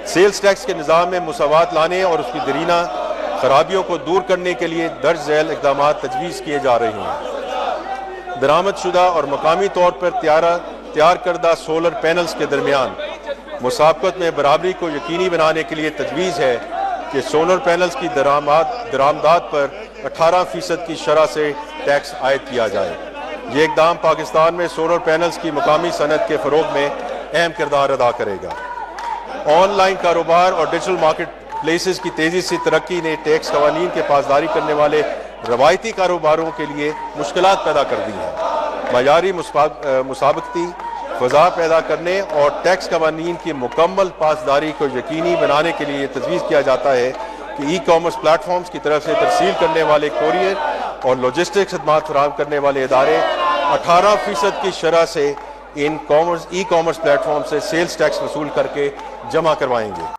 Sales tax के निज़ाम में मुसावात लाने और उसकी दरीना खराबियों को दूर करने के लिए दर्ज झैल इक़दाम तजवीज़ किए जा रहे हैं। दरामदशुदा और मकामी तौर पर तैयार करदा सोलर पैनल्स के दरमियान मुसाबकत में बराबरी को यकीनी बनाने के लिए तजवीज़ है कि सोलर पैनल्स की दरामदात पर 18% की शरह से टैक्स आयद किया जाए। ये इक़दाम पाकिस्तान में सोलर पैनल्स की मकामी सनत के फ़रोग में अहम किरदार अदा करेगा। ऑनलाइन कारोबार और डिजिटल मार्केट प्लेसेस की तेज़ी से तरक्की ने टैक्स कवानीन के पासदारी करने वाले रवायती कारोबारों के लिए मुश्किलात पैदा कर दी हैं। मयारी मुसाबकती फ़ज़ा पैदा करने और टैक्स कवानीन की मुकम्मल पासदारी को यकीनी बनाने के लिए तजवीज़ किया जाता है कि ई कॉमर्स प्लेटफॉर्म्स की तरफ से तरसील करने वाले कोरियर और लॉजिस्टिक्स खदमात फराहम करने वाले इदारे 18% की शरह से इन ई कॉमर्स प्लेटफॉर्म से सेल्स टैक्स वसूल करके जमा करवाएंगे।